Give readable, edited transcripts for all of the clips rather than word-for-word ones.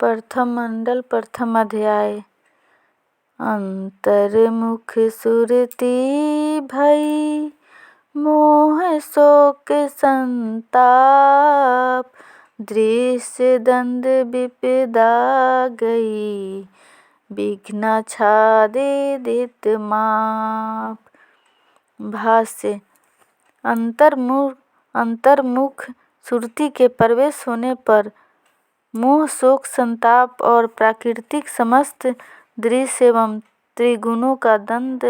प्रथम मंडल प्रथम अध्याय। अंतर्मुख सुरती भई मोह शोक संताप, दृश्य दंड विपदा गई विघ्न छादे दित माप। भाष्य। अंतर्मुख सुरती के प्रवेश होने पर मोह शोक संताप और प्राकृतिक समस्त दृश्य एवं त्रिगुणों का दंड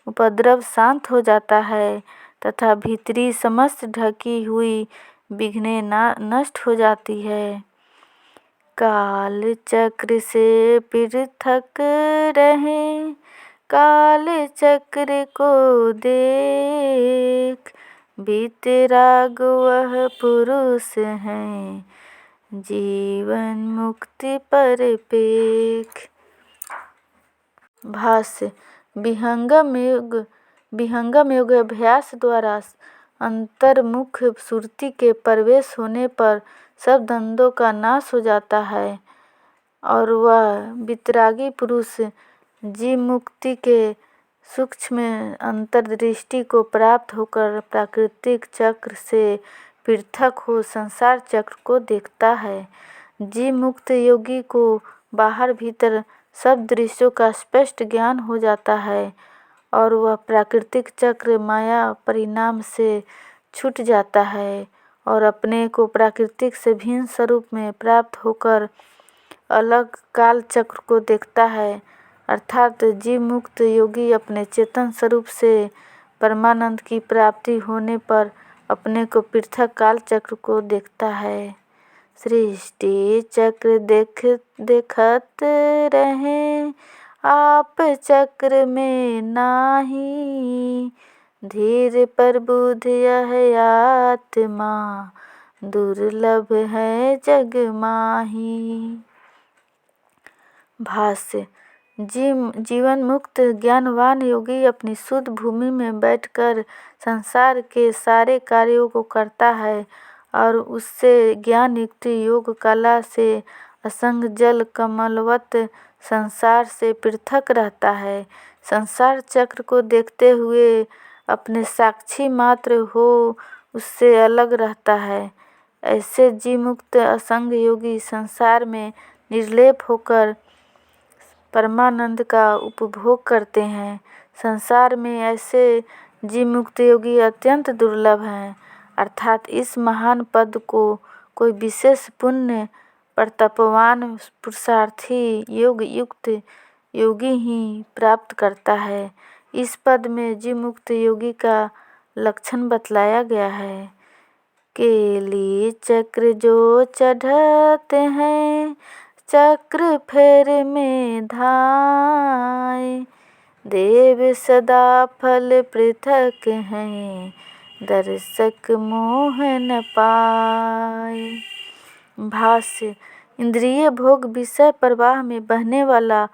उपद्रव शांत हो जाता है तथा भीतरी समस्त ढकी हुई विघ्नें नष्ट हो जाती है। काल चक्र से पृथक रहे काल चक्र को देख, वीतराग वह पुरुष हैं जीवन मुक्ति परिपेख। भाष्य। विहंगम योग अभ्यास द्वारा अंतर्मुख सुरती के प्रवेश होने पर सब द्वंद्वों का नाश हो जाता है और वह वितरागी पुरुष जीव मुक्ति के सूक्ष्म अंतर्दृष्टि को प्राप्त होकर प्राकृतिक चक्र से पृथक हो संसार चक्र को देखता है। जीव मुक्त योगी को बाहर भीतर सब दृश्यों का स्पष्ट ज्ञान हो जाता है और वह प्राकृतिक चक्र माया परिणाम से छूट जाता है और अपने को प्राकृतिक से भिन्न स्वरूप में प्राप्त होकर अलग काल चक्र को देखता है। अर्थात जीव मुक्त योगी अपने चेतन स्वरूप से परमानंद की प्राप्ति होने पर अपने को पृथक काल चक्र को देखता है। सृष्टि चक्र देखत रहे आप चक्र में नाही, धीर पर बुध यह आत्मा दुर्लभ है जग माही। भाष्य। जीवन मुक्त ज्ञानवान योगी अपनी शुद्ध भूमि में बैठकर संसार के सारे कार्यों को करता है और उससे ज्ञान युक्त योग कला से असंग जल कमलवत संसार से पृथक रहता है। संसार चक्र को देखते हुए अपने साक्षी मात्र हो उससे अलग रहता है। ऐसे जीव मुक्त असंग योगी संसार में निर्लेप होकर परमानंद का उपभोग करते हैं। संसार में ऐसे जीव मुक्त योगी अत्यंत दुर्लभ हैं। अर्थात इस महान पद को कोई विशेष पुण्य प्रतपवान पुरुषार्थी योग युक्त योगी ही प्राप्त करता है। इस पद में जीव मुक्त योगी का लक्षण बतलाया गया है। केली चक्र जो चढ़ते हैं चक्र फेर में धाय, देव सदा फल पृथक हैं दर्शक मोह न पाए। भाष्य। इंद्रिय भोग विषय प्रवाह में बहने वाला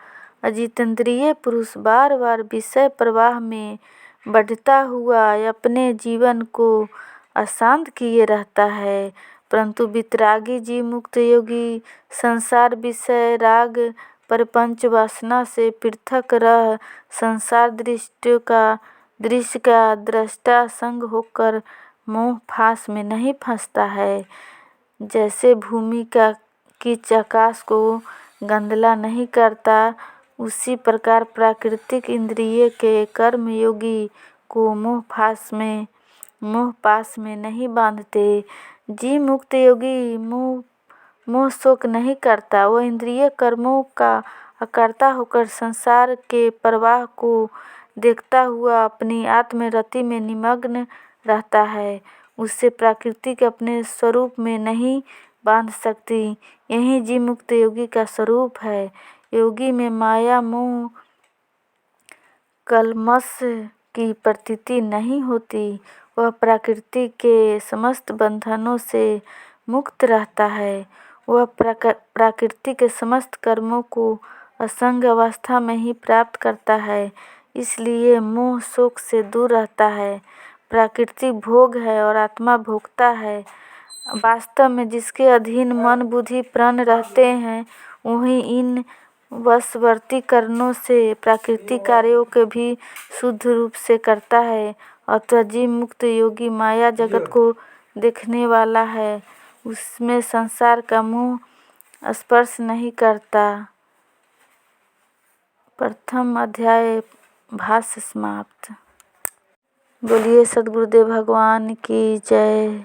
अजितेंद्रिय पुरुष बार बार विषय प्रवाह में बढ़ता हुआ अपने जीवन को अशांत किए रहता है, परंतु वितरागी जीव मुक्त योगी संसार विषय राग प्रपंच वासना से पृथक रह संसार दृश्य का दृष्टा संग होकर मोह फांस में नहीं फंसता है। जैसे भूमि की आकाश को गंदला नहीं करता, उसी प्रकार प्राकृतिक इंद्रिय के कर्म योगी को मोह पास में नहीं बांधते। जीव मुक्त योगी मोह शोक नहीं करता, वह इंद्रिय कर्मों का अकर्ता होकर संसार के प्रवाह को देखता हुआ अपनी आत्मरति में निमग्न रहता है। उससे प्रकृति अपने स्वरूप में नहीं बांध सकती। यही जीव मुक्त योगी का स्वरूप है। योगी में माया मोह कलमश की प्रतीति नहीं होती। वह प्रकृति के समस्त बंधनों से मुक्त रहता है। वह प्रकृति के समस्त कर्मों को असंग अवस्था में ही प्राप्त करता है, इसलिए मोह शोक से दूर रहता है। प्रकृति भोग है और आत्मा भोगता है। वास्तव में जिसके अधीन मन बुद्धि प्राण रहते हैं वही इन वशवर्ती कारणों से प्राकृतिक कार्यों के भी शुद्ध रूप से करता है। अतः जीव मुक्त योगी माया जगत को देखने वाला है, उसमें संसार का मुंह स्पर्श नहीं करता। प्रथम अध्याय भाष्य समाप्त। बोलिए सद्गुरुदेव भगवान की जय।